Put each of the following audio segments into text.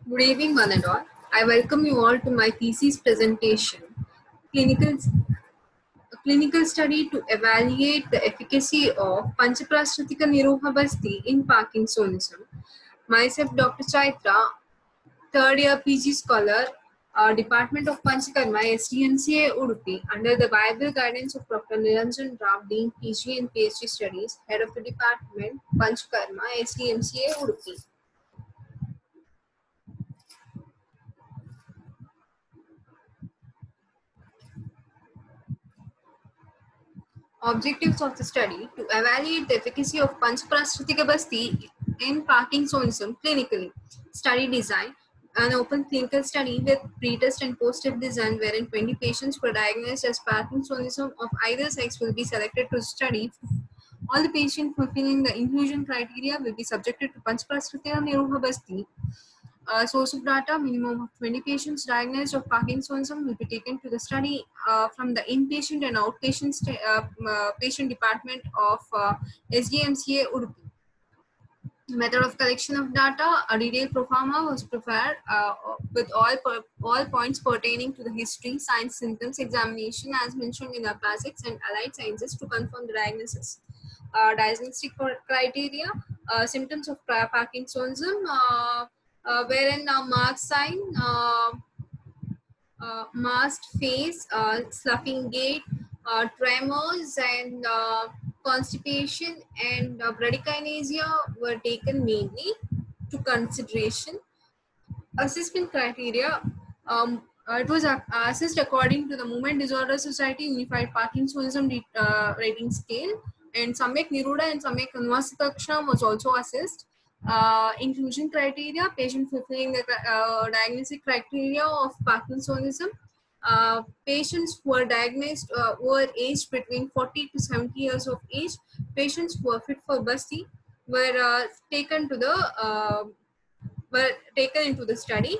Good evening, one and all. I welcome you all to my thesis presentation, clinical, a clinical study to evaluate the efficacy of Panchaprashrutika Nirohabasti in Parkinsonism. Myself, Dr. Chaitra, third year PG scholar, Department of Panchakarma, SDMCA Udupi, under the Bible guidance of Dr. Niranjan Rao, Dean PG and PhD Studies, Head of the Department, Panchakarma, SDMCA Udupi. Objectives of the study: to evaluate the efficacy of Panchaprashrutika Basti in Parkinsonism clinically. Study design: an open clinical study with pre-test and post-test design wherein 20 patients were diagnosed as Parkinsonism of either sex will be selected to study. All the patients fulfilling the inclusion criteria will be subjected to Panchaprashrutika Niroha Basti. Source of data: minimum of 20 patients diagnosed of Parkinsonism will be taken to the study from the inpatient and outpatient patient department of SDMCA Udupi. Method of collection of data: a detailed proforma was prepared with all points pertaining to the history, signs, symptoms, examination as mentioned in our classics and allied sciences to confirm the diagnosis. Diagnostic criteria: symptoms of Parkinsonism, wherein mark sign, masked face, sloughing gait, tremors, and constipation and bradykinesia were taken mainly to consideration. Assessment criteria: it was assessed according to the Movement Disorder Society Unified Parkinsonism rating scale, and Samyak Niruda and Samyak Anvasaksham was also assessed. Inclusion criteria: patient fulfilling the diagnostic criteria of Parkinsonism. Patients who were diagnosed were aged between 40 to 70 years of age. Patients who were fit for Basti were taken to the were taken into the study.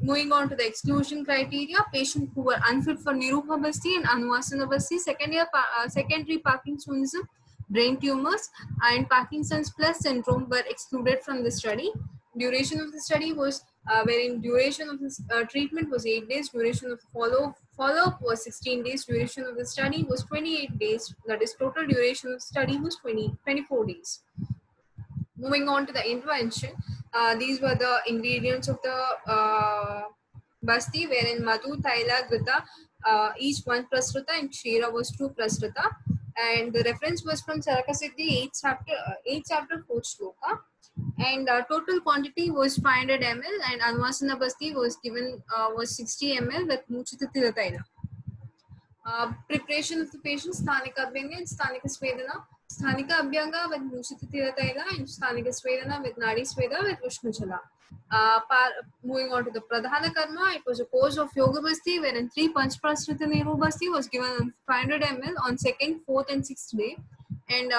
Moving on to the exclusion criteria: patients who were unfit for Niruha Basti and Anuvasana Basti, secondary Parkinsonism, brain tumors, and Parkinson's plus syndrome were excluded from the study. Duration of the study was wherein duration of this treatment was 8 days, duration of follow-up was 16 days, duration of the study was 28 days, that is total duration of the study was 24 days. Moving on to the intervention, these were the ingredients of the Basti, wherein Madhu, Thaila, Grita, each 1 prasruta, and Kshira was 2 prasruta. And the reference was from Charaka Siddhi, 8th chapter, 4th shloka. And total quantity was 500 ml, and Anvasana Basti was given was 60 ml with Muchita Thaila. Preparation of the patient: Sthanika Abhyanga and Sthanika Svedana. Sthanika Abhyanga with Muchita Thaila and Sthanika Svedana with Nadi Sveda with Ushnachala. Moving on to the Pradhana Karma, it was a course of Yoga Basti wherein 3 Panchaprashrita Niru Basti was given on 500 ml on 2nd, 4th and 6th day, and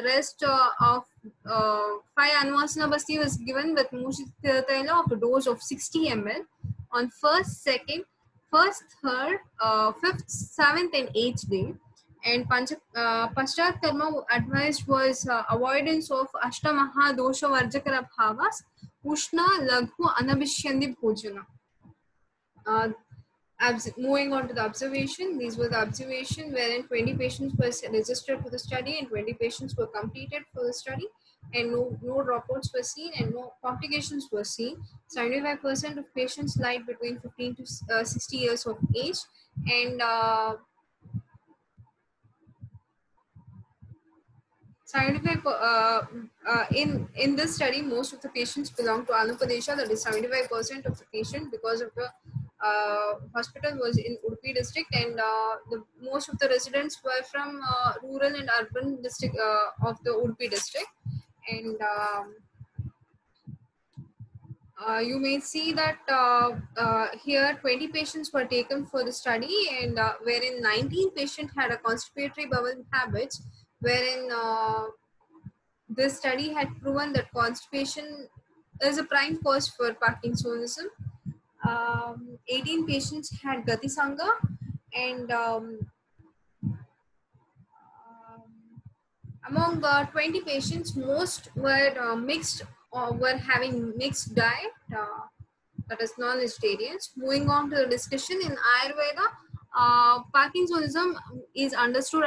rest of 5 Anvasana Basti was given with Muchita Thaila of a dose of 60 ml on 1st, 2nd, 1st, 3rd, 5th, 7th and 8th day. And Paschat Karma advised was avoidance of Ashtamaha Dosha Varjakara Bhavas, Ushna, Laghu, Anabhishyandi Bhojana. Moving on to the observation, these were the observation wherein 20 patients were registered for the study and 20 patients were completed for the study, and no dropouts were seen and no complications were seen. 75% of patients lied between 15 to 60 years of age, and 75 in this study, most of the patients belong to Andhra Pradesh, that is 75% of the patient, because of the hospital was in Udupi district, and most of the residents were from rural and urban district of the Udupi district. And you may see that here 20 patients were taken for the study, and wherein 19 patients had a constipatory bowel habits, wherein this study had proven that constipation is a prime cause for Parkinsonism. 18 patients had Gati Sangha, and among 20 patients, most were mixed were having mixed diet, that is non-vegetarians. Moving on to the discussion in Ayurveda, Parkinsonism is understood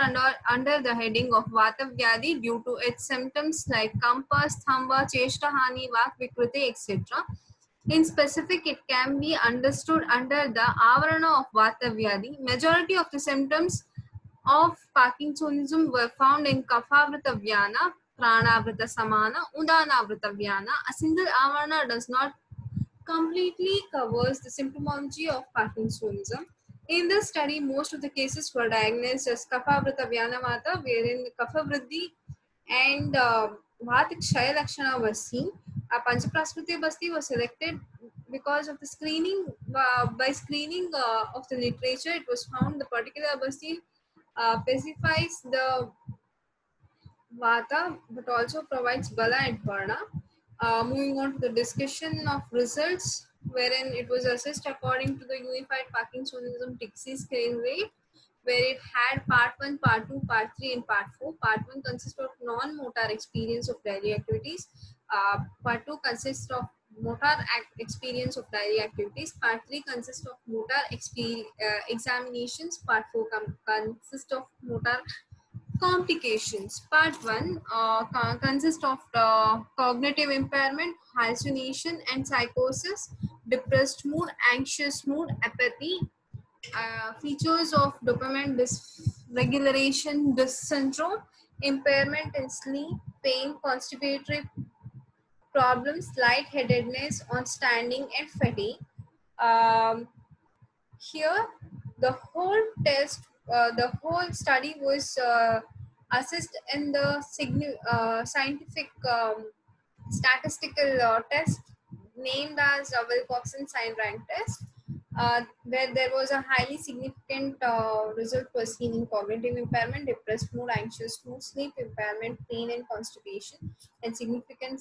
under the heading of Vata Vyadhi due to its symptoms like Kampa, Stamba, Cheshtahani, Vak Vikriti, etc. In specific, it can be understood under the Avarana of Vata Vyadhi. Majority of the symptoms of Parkinsonism were found in Kaphavrita Vyana, Pranavrita Samana, Udanavrita Vyana. A single Avarana does not completely covers the symptomology of Parkinsonism. In this study, most of the cases were diagnosed as Kaphavrita Vyanavata, wherein Kapha Vriddhi and Vata Kshaya Lakshana were seen. A Panchapraskriti Basti was selected because of the screening. By screening of the literature, it was found the particular Basti specifies the Vata, but also provides Bala and Varna. Moving on to the discussion of results, wherein it was assessed according to the Unified Parkinsonism Dixie scale rate, where it had part 1, part 2, part 3, and part 4. Part 1 consists of non-motor experience of daily activities. Part 2 consists of motor experience of daily activities. Part 3 consists of motor examinations. Part 4 consists of motor complications. Part 1 consists of cognitive impairment, hallucination and psychosis, depressed mood, anxious mood, apathy, features of dopamine dysregulation, syndrome, impairment in sleep, pain, constipatory problems, lightheadedness on standing, and fatigue. Um, Here, the whole the whole study was assessed in the scientific statistical test named as Wilcoxon Sign Rank Test, where there was a highly significant result was seen in cognitive impairment, depressed mood, anxious mood, sleep impairment, pain and constipation, and significant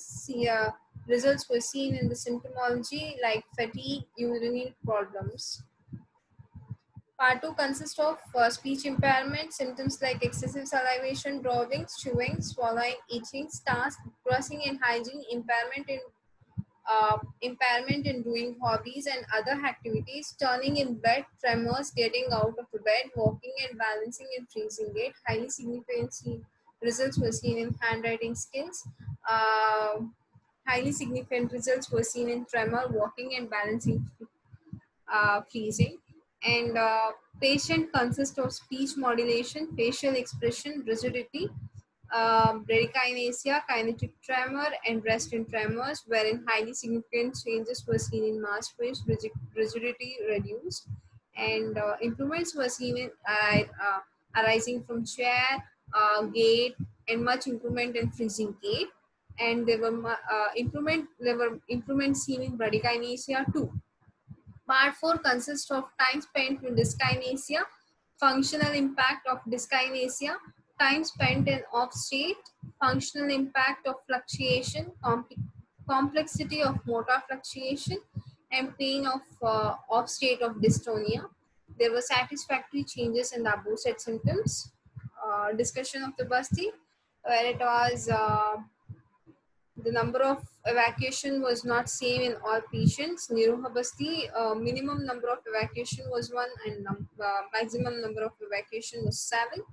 results were seen in the symptomology like fatigue, urinary problems. Part 2 consists of speech impairment, symptoms like excessive salivation, drawing, chewing, swallowing, itching, stars, crossing and hygiene, impairment in doing hobbies and other activities, turning in bed, tremors, getting out of the bed, walking and balancing and freezing gait. Highly significant results were seen in handwriting skills. Highly significant results were seen in tremor, walking and balancing, freezing. And patient consists of speech modulation, facial expression, rigidity, bradykinesia, kinetic tremor, and rest in tremors, wherein highly significant changes were seen in mass waves, rigidity reduced, and improvements were seen in arising from chair, gait, and much improvement in freezing gait. And there were improvements seen in bradykinesia too. Part 4 consists of time spent in dyskinesia, functional impact of dyskinesia, time spent in off state, functional impact of fluctuation, complexity of motor fluctuation, and pain of off state of dystonia. There were satisfactory changes in the above said symptoms. Discussion of the Basti, where it was the number of evacuation was not same in all patients. Niroha Basti, minimum number of evacuation was 1 and maximum number of evacuation was 7.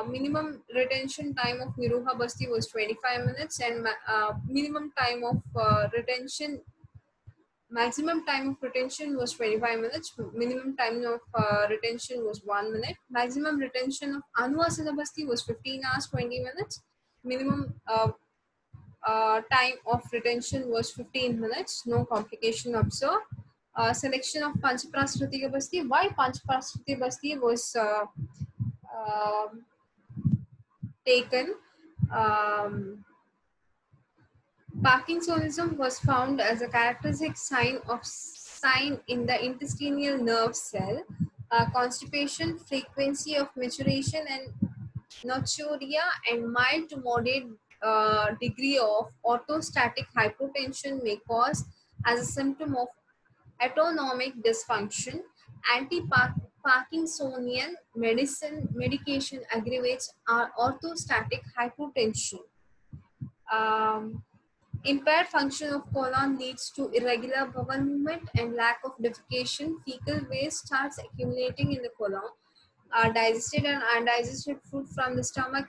Minimum retention time of Niroha Basti was 25 minutes and minimum time of maximum time of retention was 25 minutes. Minimum time of retention was 1 minute. Maximum retention of Anuvasana Basti was 15 hours 20 minutes. Minimum time of retention was 15 minutes, no complication observed. Selection of Panchaprasruti Basti. Why Panchaprasruti Basti was taken? Parkinsonism was found as a characteristic sign in the intestinal nerve cell. Constipation, frequency of maturation and nocturia, and mild to moderate degree of orthostatic hypotension may cause as a symptom of autonomic dysfunction. Anti-Parkinsonian medication aggravates our orthostatic hypotension. Um, Impaired function of colon leads to irregular bowel movement and lack of defecation. Fecal waste starts accumulating in the colon. Digested and undigested food from the stomach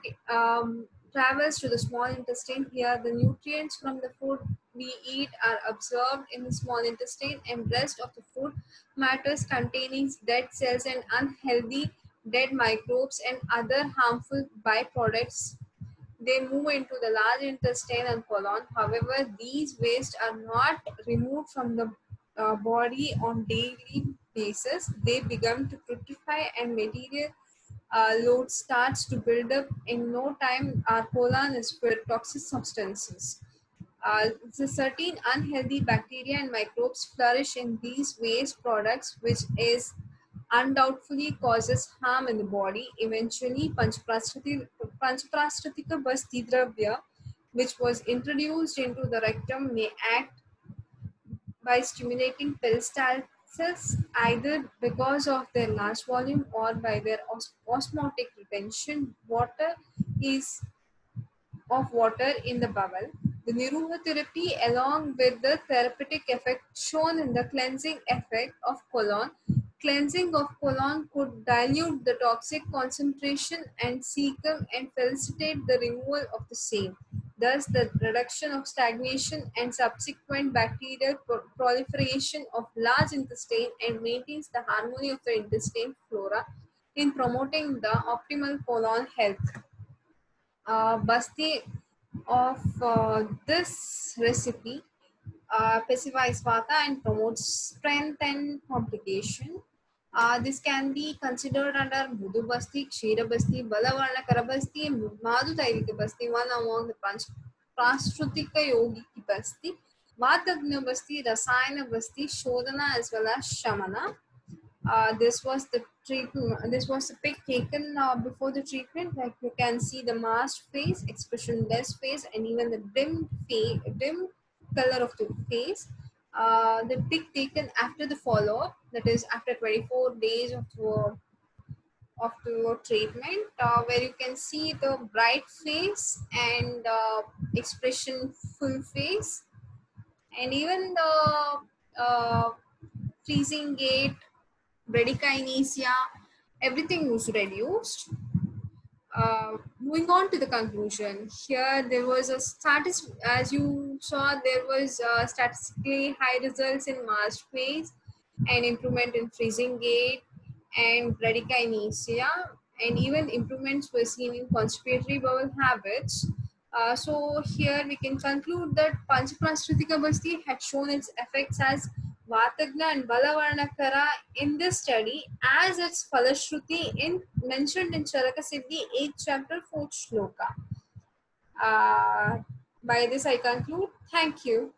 travels to the small intestine. Here, the nutrients from the food we eat are absorbed in the small intestine, and rest of the food matters containing dead cells and unhealthy dead microbes and other harmful byproducts, they move into the large intestine and colon. However, these wastes are not removed from the body on daily basis. They begin to fructify and material load starts to build up. In no time, our colon is filled with toxic substances. The certain unhealthy bacteria and microbes flourish in these waste products, which is undoubtedly causes harm in the body. Eventually, Panchaprastatika Basti Dravya, which was introduced into the rectum, may act by stimulating peristalsis either because of their large volume or by their osmotic retention. Water is of water in the bowel. The Niruha therapy, along with the therapeutic effect shown in the cleansing effect of colon, cleansing of colon could dilute the toxic concentration and cecum and facilitate the removal of the same. Thus, the reduction of stagnation and subsequent bacterial proliferation of large intestine and maintains the harmony of the intestine flora in promoting the optimal colon health. Basti of this recipe pacifies vata and promotes strength and complication. This can be considered under Mudhu Basti, Kshira Basti, Balavarnakara Basti, and Madhu Taivika Basti, one among the Prashrutika Yogiki Basti, Vatagna Basti, Rasayana Basti, Shodhana as well as Shamana. This was the treatment. This was a pic taken before the treatment. Like you can see the masked face, expressionless face, and even the dim color of the face. The pic taken after the follow-up, that is after 24 days of the treatment, where you can see the bright face and expression full face, and even the freezing gait, bradykinesia, everything was reduced. Moving on to the conclusion, here there was a as you saw, there was statistically high results in masked phase and improvement in freezing gait and bradykinesia, and even improvements were seen in constipatory bowel habits. So here we can conclude that Panchaprastratika Basti had shown its effects as Vatagna and Balavarnakara in this study as its Falashruti mentioned in Charaka Siddhi 8th chapter 4th shloka. By this I conclude. Thank you.